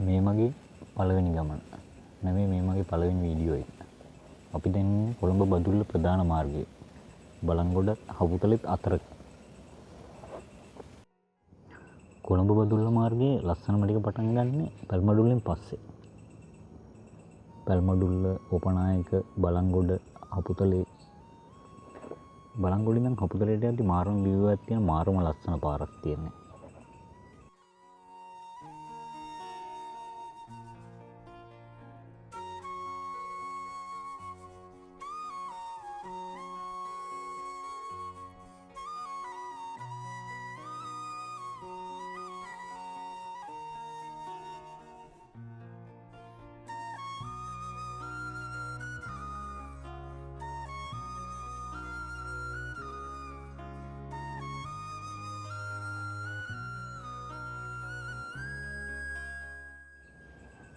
මේ මගේ පළවෙනි ගමන. නෙමෙයි මේ මගේ පළවෙනි වීඩියෝ එක. අපි දැන් ඉන්නේ කොළඹ බදුල්ල ප්‍රධාන මාර්ගයේ. බලංගොඩ හවුතලෙත් අතර. කොළඹ බදුල්ල මාර්ගයේ ලස්සනම ටික පටන් ගන්න පැල්මඩුල්ලෙන් පස්සේ. පැල්මඩුල්ල, ඕපනායක, බලංගොඩ, හපුතලේ. බලංගොඩින් නම් හපුතලේට යද්දි මාරම view එකක් තියෙන මාරම ලස්සන පාරක් තියෙනවා.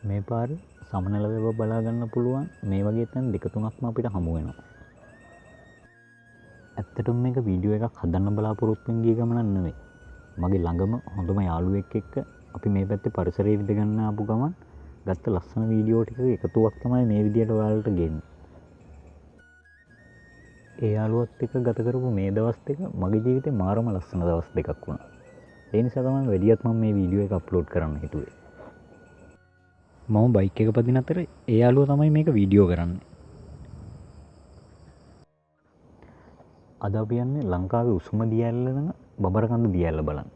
මේ පාරේ සමනල වේව බලා ගන්න පුළුවන් මේ වගේ තැන් දෙක තුනක්ම අපිට හමු වෙනවා. ඇත්තටම මේක වීඩියෝ එකක් හදන්න බලාපොරොත්තුෙන් ගිය ගමනක් නෙවෙයි. මගේ ළඟම හොඳම යාළුවෙක් එක්ක අපි මේ පැත්තේ පරිසරය විඳ ගන්න ආපු ගමන් ගත්ත ලස්සන වීඩියෝ ටික එකතුවක් තමයි මේ විදියට ඔයාලට ගේන්නේ. ඒ යාළුවත් එක්ක ගත කරපු මේ දවස් දෙක මගේ ජීවිතේ මාරම ලස්සන දවස් දෙකක් වුණා. ඒ නිසා තමයි වැඩියත් මම මේ වීඩියෝ එක අප්ලෝඩ් කරන්න හිතුවේ. මම බයික් එක පදින අතර ඒ යාළුවා තමයි මේක වීඩියෝ කරන්නේ. අද අපි යන්නේ ලංකාවේ උසම දියඇල්ල වෙන බඹරකන්ද දියඇල්ල බලන්න.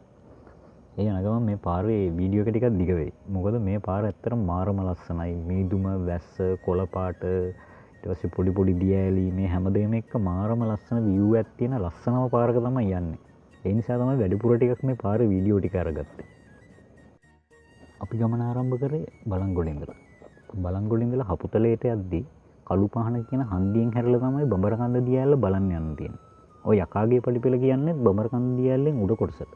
ඒ යන ගමන් මේ පාරේ වීඩියෝ එක ටිකක් දිග වෙයි. මොකද මේ පාර ඇත්තටම මාරම ලස්සනයි. මීදුම, වැස්ස, කොළ පාට, ඊට පස්සේ පොඩි පොඩි දියඇලි මේ හැමදේම එක්ක මාරම ලස්සන view එකක් තියෙන ලස්සනම පාරක තමයි යන්නේ. ඒ නිසා තමයි වැඩිපුර ටිකක් මේ පාරේ වීඩියෝ ටික අරගත්තේ. අපි ගමන ආරම්භ කරේ බලංගොඩ ඉඳලා. බලංගොඩ ඉඳලා හපුතලේට යද්දී කළු පහන කියන හන්දියෙන් හැරලා තමයි බඹරකන්ද දියඇල්ල බලන්න යන්න තියෙන්නේ. ඔය යකාගේ පඩිපෙළ කියන්නේ බඹරකන්ද දියඇල්ලෙන් උඩ කොටසට.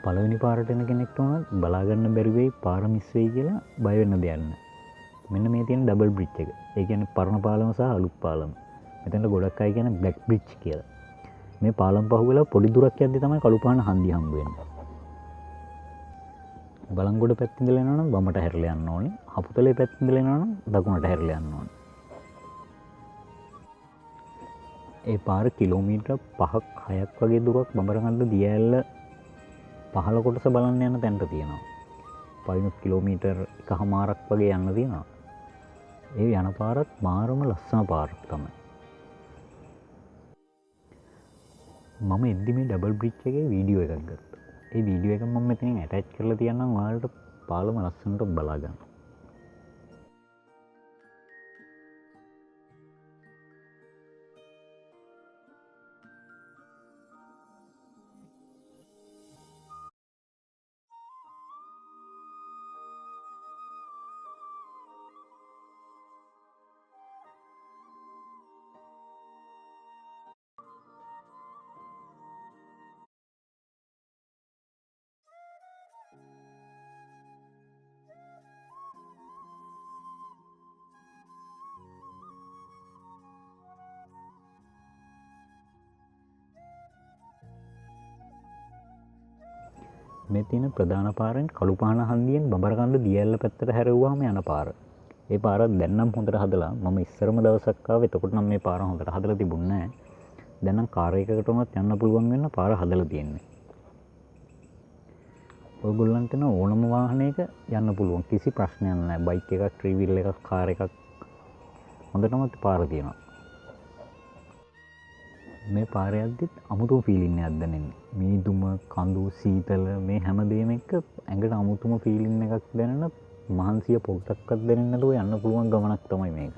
පළවෙනි පාරට එන කෙනෙක්ට උනත් බලා ගන්න බැරි වෙයි පාර මිස් වෙයි කියලා බය වෙන්න දෙයක් නැහැ. මෙන්න මේ තියෙන ඩබල් බ්‍රිජ් එක. ඒ කියන්නේ පරණ පාලම සහ අලුත් පාලම. මෙතනට ගොඩක් අය කියන්නේ බ්ලැක් බ්‍රිජ් කියලා. මේ පාලම් පහුවෙලා පොඩි දුරක් යද්දි තමයි කළුපාන හන්දිය හම්බ වෙන්නේ. බලංගොඩ පැත්තේ ඉඳලා එනවා නම් වමට හැරිලා යන්න ඕනේ. හපුතලේ පැත්තේ ඉඳලා එනවා නම් දකුණට හැරිලා යන්න ඕනේ. ඒ පාර කිලෝමීටර් 5ක් 6ක් වගේ දුරක් බඹරකන්ද දියඇල්ල පහළ කොටස බලන්න යන තැනට තියෙනවා. පයින්ුත් කිලෝමීටර් 1කමාරක් වගේ යන්න තියෙනවා. ඒ යන පාරත් මාරම ලස්සන පාරක් තමයි. මම එද්දි මේ ඩබල් බ්‍රිජ් එකේ වීඩියෝ එකක් ගත්තා. ඒ වීඩියෝ එක මම මෙතනින් ඇටච් කරලා තියන්නම් ඔයාලට පාලම ලස්සනට බලා ගන්න. මේ තියෙන ප්‍රධාන පාරෙන් කළුපාන හන්දියෙන් බඹරකන්ද දියඇල්ල පැත්තට හැරෙව්වහම යන පාර. ඒ පාර දැන් නම් හොඳට හදලා මම ඉස්සරම දවසක් ආවේ එතකොට නම් මේ පාර හොඳට හදලා තිබුණේ නැහැ. දැන් නම් කාර් එකකට උනත් යන්න පුළුවන් වෙන පාර හදලා තියෙන්නේ. ඔයගොල්ලන්ට න ඕනම වාහනයක යන්න පුළුවන් කිසි ප්‍රශ්නයක් නැහැ. බයික් එකක්, ත්‍රී වීල් එකක්, කාර් එකක් හොඳටම පාර තියෙනවා. මේ පාර යද්දිත් අමුතුම ෆීලිං එකක් දැනෙන්නේ. මීදුම, කඳු, සීතල මේ හැමදේම එක්ක ඇඟට අමුතුම ෆීලිං එකක් දැනෙන මහන්සිය පොඩ්ඩක්වත් දැනෙන්නේ නැතුව යන්න පුළුවන් ගමනක් තමයි මේක.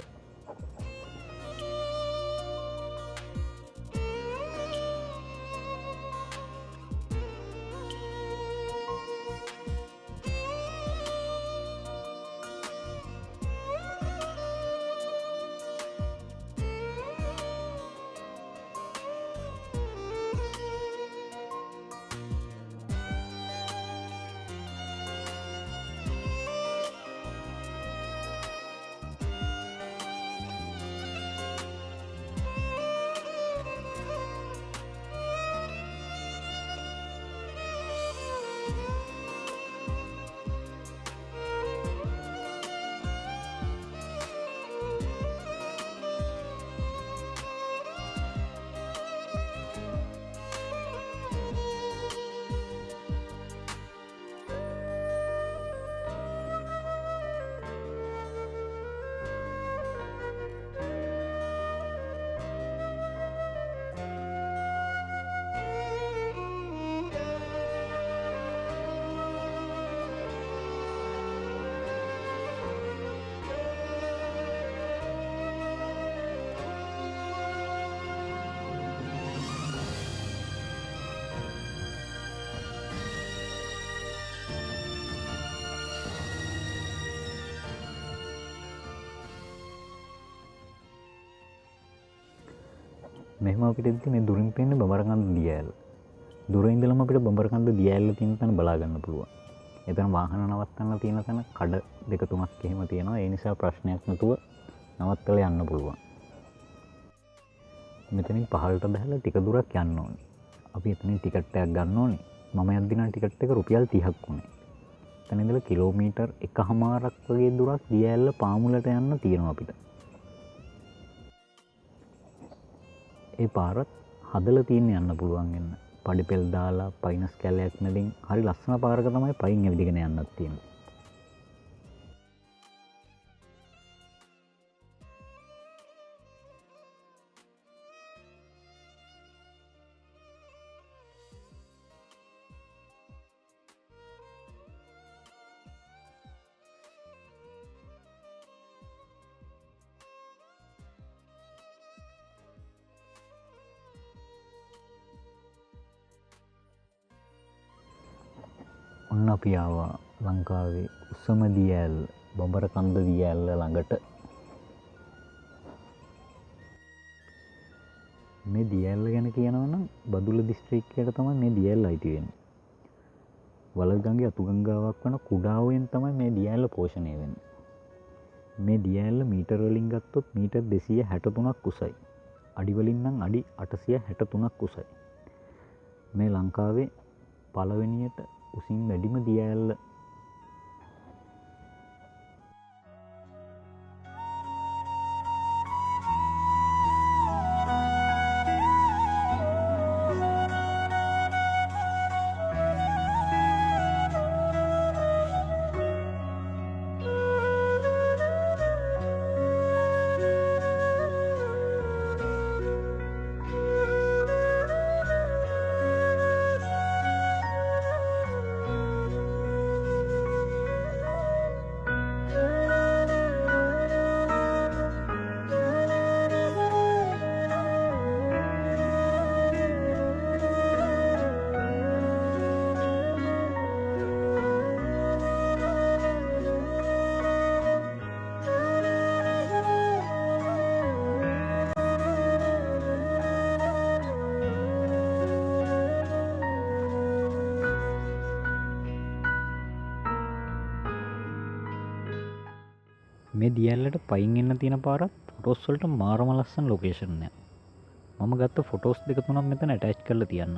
මෙහෙම අපිට ඉතින් මේ දුරින් පේන්නේ බඹරකන්ද දියඇල්ල. දුරින් ඉඳලම අපිට බඹරකන්ද දියඇල්ල තියෙන තැන බලා ගන්න පුළුවන්. එතන වාහන නවත්තන්න තියෙන තැන කඩ දෙක තුනක් එහෙම තියෙනවා. ඒ නිසා ප්‍රශ්නයක් නැතුව නවත්තලා යන්න පුළුවන්. මෙතනින් පහළට බහලා ටික දුරක් යන්න ඕනේ. අපි එතනින් ටිකට් එකක් ගන්න ඕනේ. මම යද්දි නම් ටිකට් එක රුපියල් 30ක් වුණේ. එතන ඉඳලා කිලෝමීටර් 1කමාරක් වගේ දුරක් දියඇල්ල පාමුලට යන්න තියෙනවා අපිට. ඒ පාරත් හදලා තියෙන යන්න පුළුවන් වෙන. පඩිපෙල් දාලා පයින්ස් කැලයක් මැදින් හරි ලස්සන පාරක තමයි පයින් ඇවිදගෙන යන්නත් තියෙන්නේ. ඔන්න අපි ආවා ලංකාවේ උසම දියඇල්ල බඹරකන්ද දියඇල්ල ළඟට. මේ දියඇල්ල ගැන කියනවා නම් බදුල්ල දිස්ත්‍රික්කයට තමයි මේ දියඇල්ල අයිති වෙන්නේ. වලගංගේ අතුගංගාවක් වන කුඩාවෙන් තමයි මේ දියඇල්ල පෝෂණය වෙන්න. මේ දියඇල්ල මීටර් වලින් ගත්තොත් මීටර් 263ක් උසයි. අඩිවලින් නම් අඩි 863ක් උසයි. මේ ලංකාවේ පළවෙනියට උසින් වැඩිම දියඇල්ල. මේ දියඇල්ලට පයින් එන්න තියෙන පාරත් ෆොටෝස් වලට මාරම ලස්සන ලොකේෂන් එක. මම ගත්ත ෆොටෝස් දෙක තුනක් මෙතන ඇටච් කරලා තියන්න.